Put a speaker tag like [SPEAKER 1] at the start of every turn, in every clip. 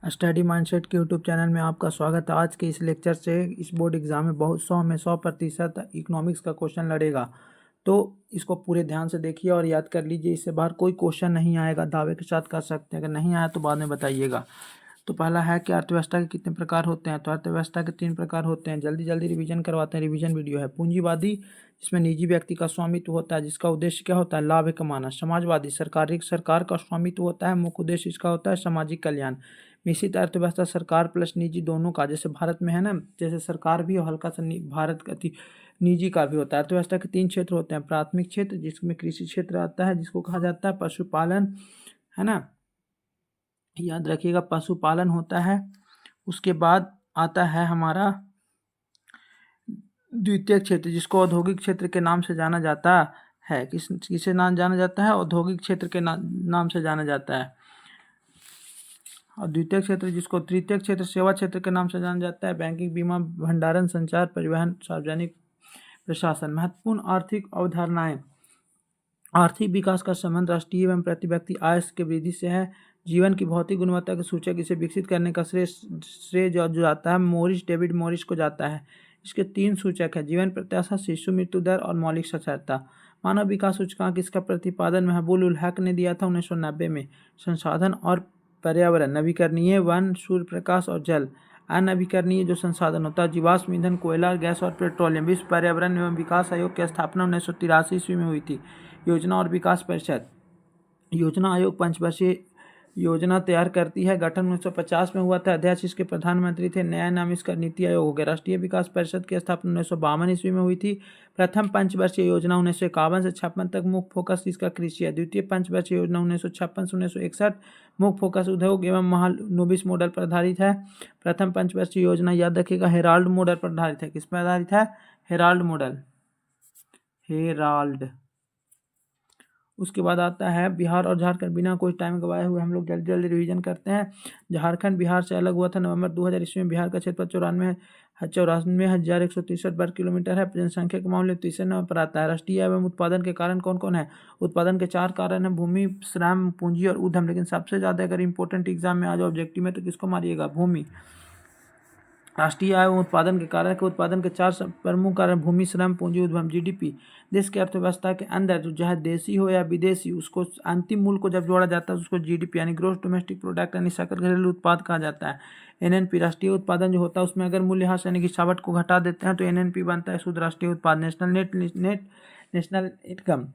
[SPEAKER 1] Study mindset के YouTube channel में आपका स्वागत है। आज के इस लेक्चर से इस बोर्ड एग्जाम में 100% इकोनॉमिक्स का क्वेश्चन लड़ेगा, तो इसको पूरे ध्यान से देखिए और याद कर लीजिए। इससे बाहर कोई क्वेश्चन नहीं आएगा, दावे के साथ कर सकते हैं। अगर नहीं आया तो बाद में बताइएगा। तो पहला है कि अर्थव्यवस्था के कितने प्रकार होते हैं। तो अर्थव्यवस्था के 3 प्रकार होते हैं। जल्दी जल्दी रिवीजन करवाते हैं, रिवीजन वीडियो है। पूंजीवादी, जिसमें निजी व्यक्ति का स्वामित्व होता है, जिसका उद्देश्य क्या होता है, लाभ कमाना। समाजवादी, सरकार का स्वामित्व होता है, मुख्य उद्देश्य इसका होता है सामाजिक कल्याण। मिश्रित अर्थव्यवस्था, सरकार प्लस निजी दोनों का, जैसे भारत में है ना, जैसे सरकार भी और हल्का सा भारत का निजी का भी होता है। अर्थव्यवस्था के 3 क्षेत्र होते हैं। प्राथमिक क्षेत्र, जिसमें कृषि क्षेत्र आता है, जिसको कहा जाता है पशुपालन, है ना, याद रखिएगा पशुपालन होता है। उसके बाद आता है हमारा द्वितीय क्षेत्र, जिसको औद्योगिक क्षेत्र के नाम से जाना जाता है। किसे नाम जाना जाता है, औद्योगिक क्षेत्र के नाम से जाना जाता है। और द्वितीय क्षेत्र, जिसको तृतीय क्षेत्र सेवा क्षेत्र के नाम से जाना जाता है। बैंकिंग, बीमा, भंडारण, संचार, परिवहन, सार्वजनिक प्रशासन। महत्वपूर्ण आर्थिक अवधारणाएं। आर्थिक विकास का संबंध राष्ट्रीय एवं प्रति व्यक्ति आय के वृद्धि से है। जीवन की भौतिक गुणवत्ता के सूचक, इसे विकसित करने का श्रेय जो जाता है डेविड मॉरिस को जाता है। इसके 3 सूचक है: जीवन प्रत्याशा, शिशु मृत्यु दर और मौलिक साक्षरता। मानव विकास सूचकांक, इसका प्रतिपादन महबूब उल हक ने दिया था 1990 में। संसाधन और पर्यावरण, नवीकरणीय वन, सूर्य प्रकाश और जल। अनवीकरणीय जो संसाधन होता है, जीवाश्म ईंधन, कोयला, गैस और पेट्रोलियम। विश्व पर्यावरण एवं विकास आयोग की स्थापना 1983 ईस्वी में हुई थी। योजना और विकास परिषद, योजना आयोग 5 वर्षीय योजना तैयार करती है। गठन 1950 में हुआ था। अध्यक्ष इसके प्रधानमंत्री थे। नया नाम इसका नीति आयोग हो गया। राष्ट्रीय विकास परिषद की स्थापना 1952 ईस्वी में हुई थी। प्रथम पंचवर्षीय योजना 1951 से 56 तक। मुख्य फोकस इसका कृषि है। द्वितीय पंचवर्षीय योजना 1956 से 1961। मुख्य फोकस उद्योग एवं महालनोबिस मॉडल पर आधारित है। प्रथम पंचवर्षीय योजना याद रखिएगा हेराल्ड मॉडल पर आधारित है। किस पर आधारित है? Herald model, Herald. उसके बाद आता है बिहार और झारखंड। बिना कोई टाइम गवाए हुए हम लोग जल्दी जल्दी रिवीजन करते हैं। झारखंड बिहार से अलग हुआ था नवंबर 2000 ईस्वी में। बिहार का क्षेत्रफल 94,163 वर्ग किलोमीटर है। जनसंख्या के मामले में तीसरे नंबर पर आता है। राष्ट्रीय एवं उत्पादन के कारण कौन कौन है? उत्पादन के 4 कारण हैं: भूमि, श्रम, पूंजी और उद्यम। लेकिन सबसे ज़्यादा अगर इंपॉर्टेंट एग्जाम में आ जाओ ऑब्जेक्टिव में, तो किसको मारिएगा? भूमि। राष्ट्रीय आय एवं उत्पादन के कारण के उत्पादन के 4 प्रमुख कारण: भूमि, श्रम, पूंजी, उद्यम। जीडीपी, देश की अर्थव्यवस्था के अंदर जो चाहे देशी हो या विदेशी, उसको अंतिम मूल्य को जब जोड़ा जाता है उसको जीडीपी यानी ग्रोस डोमेस्टिक प्रोडक्ट यानी सकल घरेलू उत्पाद कहा जाता है। एनएनपी, राष्ट्रीय उत्पादन जो होता है उसमें अगर मूल्यह्रास यानी कि गिरावट को घटा देते हैं तो एनएनपी बनता है शुद्ध राष्ट्रीय उत्पाद। National income,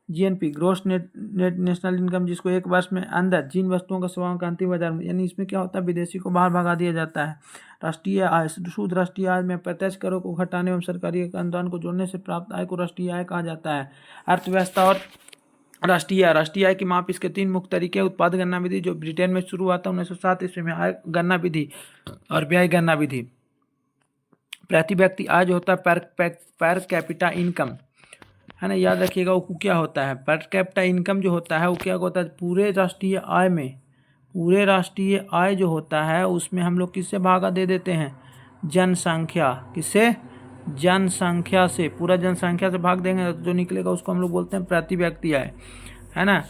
[SPEAKER 1] GNP, gross national income, जिसको एक वर्ष में अंदर जिन वस्तुओं का सेवाओं का अंतिम बाजार में, यानी इसमें क्या होता है, विदेशी को बाहर भगा दिया जाता है। राष्ट्रीय आय, शुद्ध राष्ट्रीय आय में प्रत्यक्ष करों को घटाने एवं सरकारी अनुदान को जोड़ने से प्राप्त आय को राष्ट्रीय आय कहा जाता है। अर्थव्यवस्था और राष्ट्रीय आय की माप इसके 3 मुख्य तरीके: उत्पाद गणना विधि जो ब्रिटेन में शुरू हुआ था 1907 ईस्वी में, आय गणना विधि और व्यय गणना विधि। प्रति व्यक्ति आय जो होता है पर कैपिटा इनकम, है ना, याद रखिएगा वो क्या होता है। पर कैपिटा इनकम जो होता है वो क्या होता है? पूरे राष्ट्रीय आय जो होता है उसमें हम लोग किससे भागा दे देते हैं? जनसंख्या। किससे? जनसंख्या से। पूरा जनसंख्या से भाग देंगे तो जो निकलेगा उसको हम लोग बोलते हैं प्रति व्यक्ति आय, है ना।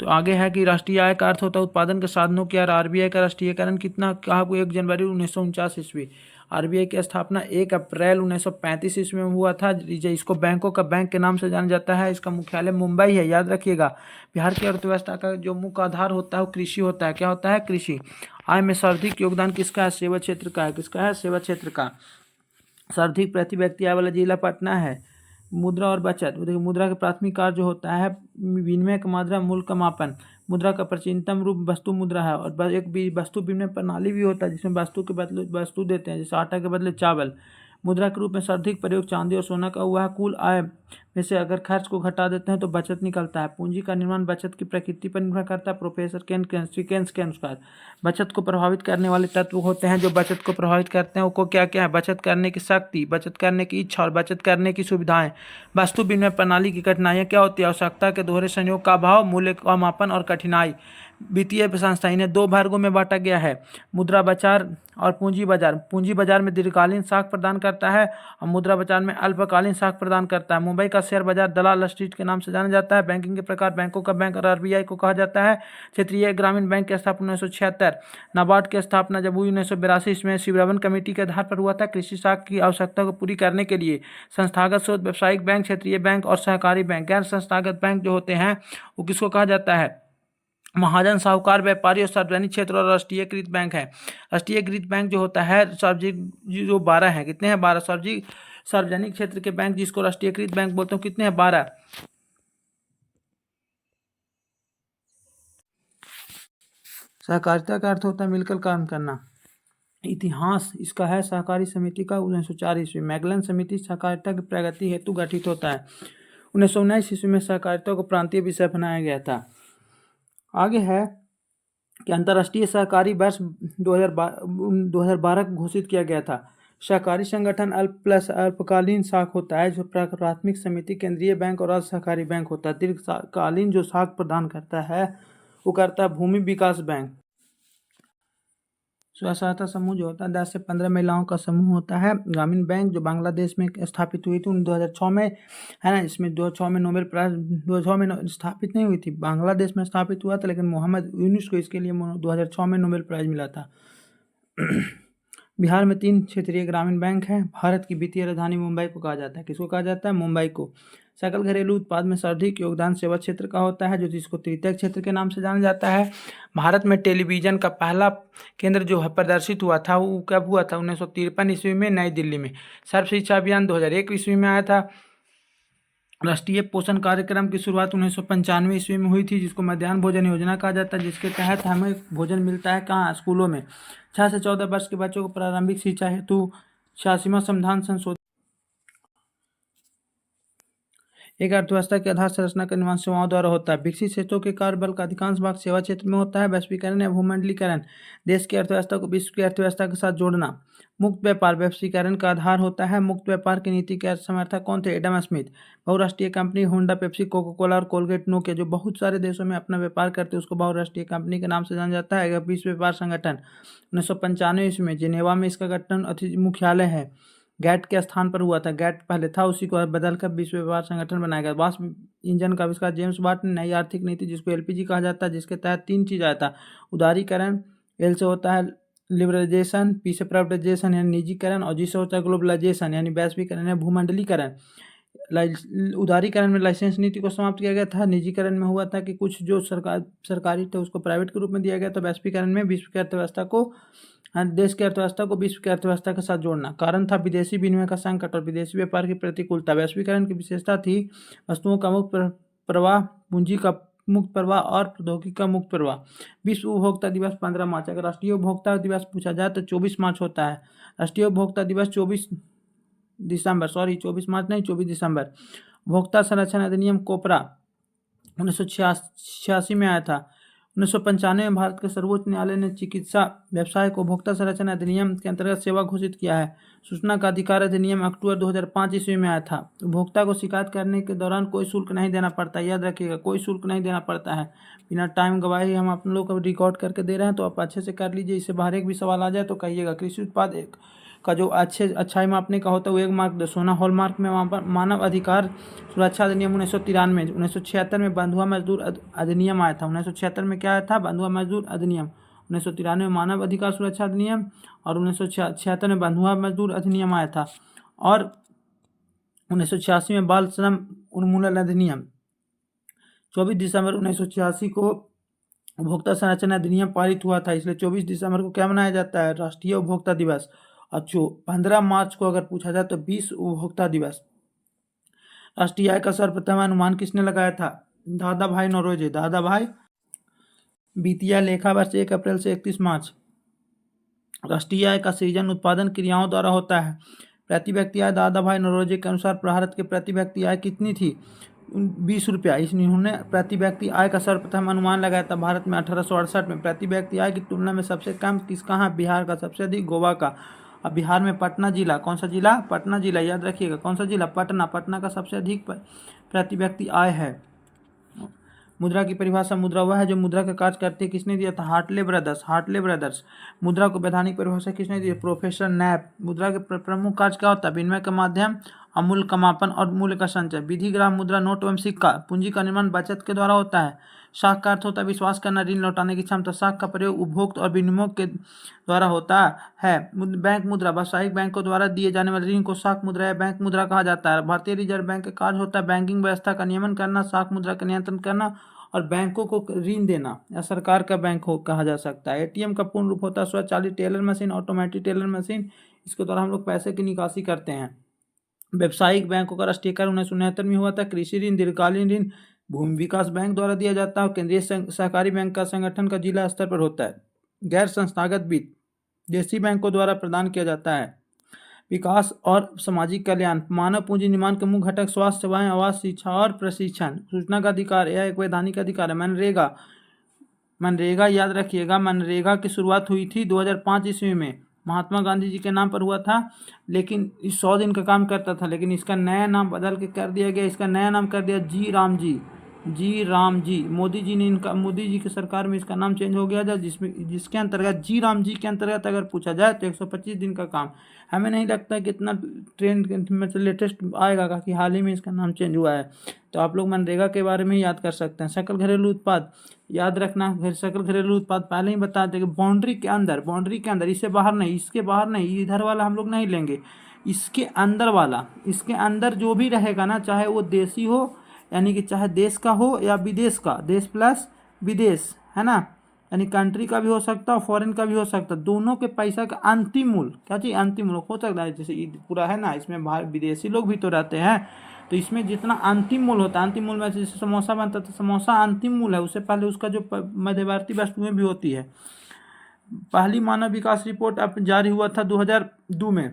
[SPEAKER 1] तो आगे है कि राष्ट्रीय आय का अर्थ होता है उत्पादन के साधनों की। आरबीआई का राष्ट्रीयकरण कितना कहा? 1 जनवरी 1949 ईस्वी। आरबीआई की स्थापना 1 अप्रैल 1935 ईस्वी में हुआ था। इसको बैंकों का बैंक के नाम से जाना जाता है। इसका मुख्यालय मुंबई है, याद रखिएगा। बिहार की अर्थव्यवस्था का जो मुख्य आधार होता है वो कृषि होता है। क्या होता है? कृषि। आय में सर्वाधिक योगदान किसका है? सेवा क्षेत्र का है। किसका है? सेवा क्षेत्र का। सर्वाधिक प्रति व्यक्ति आय वाला जिला पटना है। मुद्रा और बचत, देखिए मुद्रा के प्राथमिक कार्य जो होता है विनिमय का मुद्रा मूल्य का मापन। मुद्रा का प्राचीनतम रूप वस्तु मुद्रा है। और एक भी वस्तु विनिमय प्रणाली भी होता है जिसमें वस्तु के बदले वस्तु देते हैं, जैसे आटा के बदले चावल। मुद्रा के रूप में सर्वाधिक प्रयोग चांदी और सोना का हुआ है। कुल आय में से अगर खर्च को घटा देते हैं तो बचत निकलता है। पूंजी का निर्माण बचत की प्रकृति पर निर्भर करता है। प्रोफेसर केन के अनुसार बचत को प्रभावित करने वाले तत्व होते हैं। जो बचत को प्रभावित करते हैं वो क्या क्या है? बचत करने की शक्ति, बचत करने की इच्छा और बचत करने की सुविधाएं। वस्तु विनिमय प्रणाली की कठिनाइयाँ क्या होती है? आवश्यकता के दोहरे संयोग का अभाव, मूल्य का मापन और कठिनाई। वित्तीय संस्था, इन्हें दो वर्गों में बांटा गया है, मुद्रा बाजार और पूंजी बाजार। पूंजी बाजार में दीर्घकालीन साख प्रदान करता है और मुद्रा बाजार में अल्पकालीन साख प्रदान करता है। मुंबई का शेयर बाजार दलाल स्ट्रीट के नाम से जाना जाता है। बैंकिंग के प्रकार बैंकों का बैंक और आरबीआई को कहा जाता है। क्षेत्रीय ग्रामीण बैंक की स्थापना 1976, नाबार्ड की स्थापना जब हुई 1982 में शिवरमन कमेटी के आधार पर हुआ था। कृषि साख की आवश्यकता को पूरी करने के लिए संस्थागत स्रोत, व्यावसायिक बैंक, क्षेत्रीय बैंक और सहकारी बैंक। गैर संस्थागत बैंक जो होते हैं वो किसको कहा जाता है? महाजन, साहूकार, व्यापारी और सार्वजनिक क्षेत्र और राष्ट्रीयकृत बैंक है। राष्ट्रीयकृत बैंक जो होता है सार्वजनिक जो 12 है, कितने हैं? 12। सार्वजनिक क्षेत्र के बैंक जिसको राष्ट्रीयकृत बैंक बोलते हैं कितने हैं? 12। सहकारिता का अर्थ होता है मिलकर काम करना। इतिहास इसका है सहकारी समिति का 1904 ईस्वी। मैगलन समिति सहकारिता की प्रगति हेतु गठित होता है। 1919 ईस्वी में सहकारिता को प्रांतीय विषय बनाया गया था। आगे है कि अंतर्राष्ट्रीय सहकारी वर्ष 2012 को घोषित किया गया था। सहकारी संगठन अल्पकालीन शाख होता है जो प्राथमिक समिति, केंद्रीय बैंक और राज्य सहकारी बैंक होता है। दीर्घकालीन जो शाख प्रदान करता है वो करता है भूमि विकास बैंक। स्व सहायता समूह जो होता है 10 से 15 महिलाओं का समूह होता है। ग्रामीण बैंक जो बांग्लादेश में स्थापित हुई थी 2006 में, है ना। इसमें 2006 में नोबेल प्राइज 2006 में स्थापित नहीं हुई थी, बांग्लादेश में स्थापित हुआ था, लेकिन मोहम्मद यूनुस को इसके लिए 2006 में नोबेल प्राइज मिला था। बिहार में 3 क्षेत्रीय ग्रामीण बैंक हैं। भारत की वित्तीय राजधानी मुंबई को कहा जाता है। किसको कहा जाता है? मुंबई को। सकल घरेलू उत्पाद में सर्वाधिक योगदान सेवा क्षेत्र का होता है, जो जिसको तृतीयक क्षेत्र के नाम से जाना जाता है। भारत में टेलीविजन का पहला केंद्र जो है प्रदर्शित हुआ था वो कब हुआ था? 1953 ईस्वी में नई दिल्ली में। सर्व शिक्षा अभियान 2001 ईस्वी में आया था। राष्ट्रीय पोषण कार्यक्रम की शुरुआत 1995 ईस्वी में हुई थी, जिसको मध्याह्न भोजन योजना कहा जाता है, जिसके तहत हमें भोजन मिलता है कहाँ? स्कूलों में। 6 से 14 वर्ष के बच्चों को प्रारंभिक शिक्षा हेतु 86वां संविधान संशोधन। एक अर्थव्यवस्था की आधार संरचना का निर्माण सेवाओं द्वारा होता है। विकसित क्षेत्रों के कार्यबल का अधिकांश भाग सेवा क्षेत्र में होता है। वैश्वीकरण या भूमंडलीकरण देश की अर्थव्यवस्था को विश्व की अर्थव्यवस्था के साथ जोड़ना। मुक्त व्यापार वैश्वीकरण का आधार होता है। मुक्त व्यापार की नीति के समर्थक कौन थे? Adam Smith. बहुराष्ट्रीय company Honda, Pepsi, Coca Cola और कोलगेट, नोकिया जो बहुत सारे देशों में अपना व्यापार करते हैं उसको बहुराष्ट्रीय कंपनी के नाम से जाना जाता है। विश्व व्यापार संगठन 1995 ईस्वी में जिनेवा में इसका गठन मुख्यालय है। गैट के स्थान पर हुआ था। गैट पहले था, उसी को बदलकर विश्व व्यापार संगठन बनाया गया। वाष्प इंजन का आविष्कार जेम्स वाट ने। नई आर्थिक नीति जिसको एलपीजी कहा जाता है, जिसके तहत 3 चीज़ आया था। उदारीकरण, एल से होता है लिबरलाइजेशन, पी से प्राइवेटाइजेशन यानी निजीकरण, और जी से होता है ग्लोबलाइजेशन यानी वैश्वीकरण या भूमंडलीकरण। उदारीकरण में लाइसेंस नीति को समाप्त किया गया था। निजीकरण में हुआ था कि कुछ जो सरकारी थे उसको प्राइवेट के रूप में दिया गया था। वैश्वीकरण में विश्व की अर्थव्यवस्था को, देश की अर्थव्यवस्था को विश्व की अर्थव्यवस्था के साथ जोड़ना। कारण था विदेशी विनिमय का संकट और विदेशी व्यापार की प्रतिकूलता। वैश्वीकरण की विशेषता थी वस्तुओं का मुक्त प्रवाह, पूंजी का मुक्त प्रवाह और प्रौद्योगिकी का मुक्त प्रवाह। विश्व उपभोक्ता दिवस 15 मार्च। अगर राष्ट्रीय उपभोक्ता दिवस पूछा जाए तो 24 मार्च होता है। राष्ट्रीय उपभोक्ता दिवस 24 मार्च नहीं, 24 दिसंबर। उपभोक्ता संरक्षण अधिनियम कोपरा 1986 में आया था। 1995 में भारत के सर्वोच्च न्यायालय ने चिकित्सा व्यवसाय को उपभोक्ता संरक्षण अधिनियम के अंतर्गत सेवा घोषित किया है। सूचना का अधिकार अधिनियम अक्टूबर 2005 ईस्वी में आया था। उपभोक्ता को शिकायत करने के दौरान कोई शुल्क नहीं देना पड़ता, याद रखिएगा, कोई शुल्क नहीं देना पड़ता है। बिना टाइम गवाए हम आप लोग को रिकॉर्ड करके दे रहे हैं, तो आप अच्छे से कर लीजिए। इससे बाहर एक भी सवाल आ जाए तो कहिएगा। कृषि उत्पाद एक का जो अच्छाई मापने का होता है वो 1 मार्क दे। सोना हॉलमार्क में वहाँ पर मानव अधिकार सुरक्षा अधिनियम 1993। 1976 में बंधुआ मजदूर अधिनियम आया था। 1976 में क्या आया था? बंधुआ मजदूर अधिनियम। 1993 में मानव अधिकार सुरक्षा अधिनियम और 1976 में बंधुआ मजदूर अधिनियम आया था। और 1986 में बाल श्रम उन्मूलन अधिनियम। 24 दिसंबर 1986 को उपभोक्ता संरक्षण अधिनियम पारित हुआ था, इसलिए 24 दिसंबर को क्या मनाया जाता है? राष्ट्रीय उपभोक्ता दिवस। और 15 मार्च को अगर पूछा जाए तो विश्व उपभोक्ता दिवस। राष्ट्रीय आय का सर्वप्रथम अनुमान किसने लगाया था? दादा भाई नौरोजी। दादा भाई। वित्तीय लेखा वर्ष 1 अप्रैल से 31 मार्च। राष्ट्रीय आय का सृजन उत्पादन क्रियाओं द्वारा होता है। प्रति व्यक्ति आय दादा भाई नौरोजी के अनुसार भारत के प्रति व्यक्ति आय कितनी थी? 20 रुपया। इन्होंने प्रति व्यक्ति आय का सर्वप्रथम अनुमान लगाया था भारत में 1868 में। प्रति व्यक्ति आय की तुलना में सबसे कम कहाँ? बिहार का, सबसे अधिक गोवा का। अब बिहार में पटना जिला, कौन सा जिला? पटना जिला, याद रखिएगा। कौन सा जिला? पटना। पटना का सबसे अधिक प्रति व्यक्ति आय है। मुद्रा की परिभाषा, मुद्रा वह है जो मुद्रा का कार्य करती है। किसने दिया था? Hartley brothers. मुद्रा को वैधानिक परिभाषा किसने दी है? Professor nap. मुद्रा के प्रमुख कार्य क्या होता है? विनिमय का माध्यम, अमूल्य का मापन और मूल्य का संचय। विधिग्राम मुद्रा, नोट एवं सिक्का। पूंजी का निर्माण बचत के द्वारा होता है। साख का अर्थ होता है विश्वास करना, ऋण लौटाने की क्षमता। साख का प्रयोग उपभोक्त और विनिमोग के द्वारा होता है। बैंक मुद्रा, व्यावसायिक बैंकों द्वारा दिए जाने वाले ऋण को साख मुद्रा या बैंक मुद्रा कहा जाता है। भारतीय रिजर्व बैंक का कार्य होता है बैंकिंग व्यवस्था का नियमन करना, साख मुद्रा का नियंत्रण करना और बैंकों को ऋण देना, या सरकार का बैंक हो कहा जा सकता है। एटीएम का पूर्ण रूप होता है स्वचालित teller machine, automatic teller machine. इसके द्वारा हम लोग पैसे की निकासी करते हैं। व्यावसायिक बैंकों का राष्ट्रीयकरण 1969 में हुआ था। कृषि ऋण, दीर्घकालीन ऋण भूमि विकास बैंक द्वारा दिया जाता है। केंद्रीय सहकारी बैंक का संगठन का जिला स्तर पर होता है। गैर संस्थागत वित्त देशी बैंकों द्वारा प्रदान किया जाता है। विकास और सामाजिक कल्याण, मानव पूंजी निर्माण के मुख्य घटक स्वास्थ्य सेवाएं, आवास, शिक्षा और प्रशिक्षण। सूचना का अधिकार, यह एक वैधानिक अधिकार है। मनरेगा याद रखिएगा, मनरेगा की शुरुआत हुई थी 2005 ईस्वी में, महात्मा गांधी जी के नाम पर हुआ था, लेकिन 100 दिन का काम करता था, लेकिन इसका नया नाम बदल के कर दिया गया। इसका नया नाम कर दिया जी राम जी। मोदी जी की सरकार में इसका नाम चेंज हो गया था, जिसके अंतर्गत जी राम जी के अंतर्गत अगर पूछा जाए तो 125 दिन का काम। हमें नहीं लगता कि इतना ट्रेंड में से लेटेस्ट आएगा, कि हाल ही में इसका नाम चेंज हुआ है। तो आप लोग मनरेगा के बारे में याद कर सकते हैं। सकल घरेलू उत्पाद याद रखना, सकल घरेलू उत्पाद पहले ही बता दें कि बाउंड्री के अंदर, इससे बाहर नहीं, इसके बाहर नहीं, इधर वाला हम लोग नहीं लेंगे, इसके अंदर वाला, इसके अंदर जो भी रहेगा ना, चाहे वो देशी हो, यानी कि चाहे देश का हो या विदेश का, देश प्लस विदेश, है ना, यानी कंट्री का भी हो सकता है और फॉरेन का भी हो सकता है। दोनों के पैसा का अंतिम मूल्य, क्या चीज़? अंतिम मूल्य हो सकता है। जैसे ईद पूरा है ना, इसमें बाहर विदेशी लोग भी तो रहते हैं, तो इसमें जितना अंतिम मूल्य होता है, अंतिम मूल्य में जैसे समोसा बनता था, समोसा अंतिम मूल्य है, उससे पहले उसका जो मध्यवर्ती वस्तुएं भी होती है। पहली मानव विकास रिपोर्ट अब जारी हुआ था 2002 में,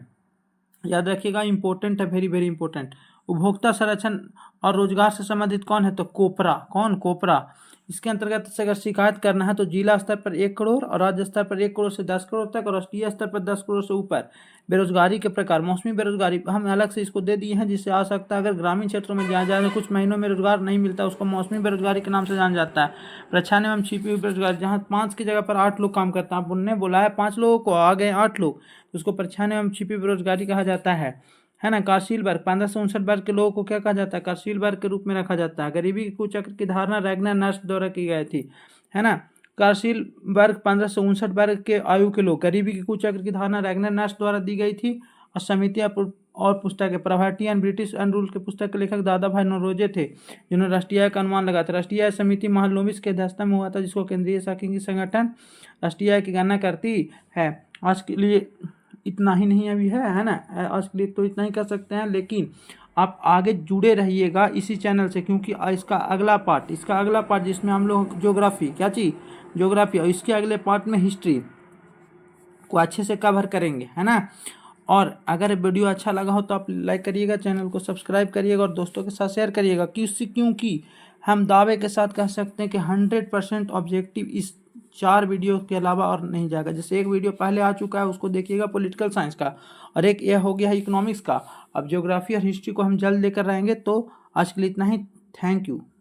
[SPEAKER 1] याद रखिएगा, इंपॉर्टेंट है, वेरी वेरी इंपॉर्टेंट। उपभोक्ता संरक्षण और रोजगार से संबंधित कौन है? तो कोपरा। इसके अंतर्गत से अगर शिकायत करना है तो जिला स्तर पर 1 करोड़ और राज्य स्तर पर 1 करोड़ से 10 करोड़ तक और राष्ट्रीय स्तर पर 10 करोड़ से ऊपर। बेरोजगारी के प्रकार, मौसमी बेरोजगारी हम अलग से इसको दे दिए हैं, जिससे आ सकता है अगर ग्रामीण क्षेत्रों में जहाँ जहाँ कुछ महीनों में रोजगार नहीं मिलता, उसको मौसमी बेरोजगारी के नाम से जाना जाता है। प्रच्छन्न एवं छिपी हुई बेरोजगारी, जहाँ 5 की जगह पर 8 लोग काम करते हैं, आप उनने बोला है 5 लोगों को, आ गए 8 लोग, उसको प्रच्छन्न एवं छिपी बेरोजगारी कहा जाता है ना। कार्यशील वर्ग, 15 से 59 वर्ग के लोगों को क्या कहा जाता है? कार्यशील वर्ग के रूप में रखा जाता है। गरीबी के कुचक्र की धारणा रैगनर नर्स द्वारा की गई थी, है ना। कार्यशील वर्ग 15 से 59 वर्ग के आयु के लोग, गरीबी के कुचक्र की धारणा रैगनर नर्स द्वारा दी गई थी। और समितियाँ और पुस्तकें, property and British and rule के पुस्तक के लेखक दादा भाई नौरोजे थे, जिन्होंने राष्ट्रीय आय का अनुमान लगाया था। राष्ट्रीय आय समिति महालनोबिस के अध्यक्षता में हुआ था, जिसको केंद्रीय सांख्यिकी संगठन राष्ट्रीय आय की गणना करती है। आज के लिए इतना ही नहीं अभी है ना, आज के लिए तो इतना ही कर सकते हैं, लेकिन आप आगे जुड़े रहिएगा इसी चैनल से, क्योंकि इसका अगला पार्ट जिसमें हम लोग ज्योग्राफी, क्या चीज़? ज्योग्राफी, और इसके अगले पार्ट में हिस्ट्री को अच्छे से कवर करेंगे, है ना। और अगर वीडियो अच्छा लगा हो तो आप लाइक करिएगा, चैनल को सब्सक्राइब करिएगा और दोस्तों के साथ शेयर करिएगा। क्योंकि हम दावे के साथ कह सकते हैं कि 100% ऑब्जेक्टिव इस 4 वीडियो के अलावा और नहीं जाएगा। जैसे एक वीडियो पहले आ चुका है, उसको देखिएगा, पॉलिटिकल साइंस का, और एक यह हो गया है इकोनॉमिक्स का। अब ज्योग्राफी और हिस्ट्री को हम जल्द लेकर रहेंगे। तो आज के लिए इतना ही, थैंक यू।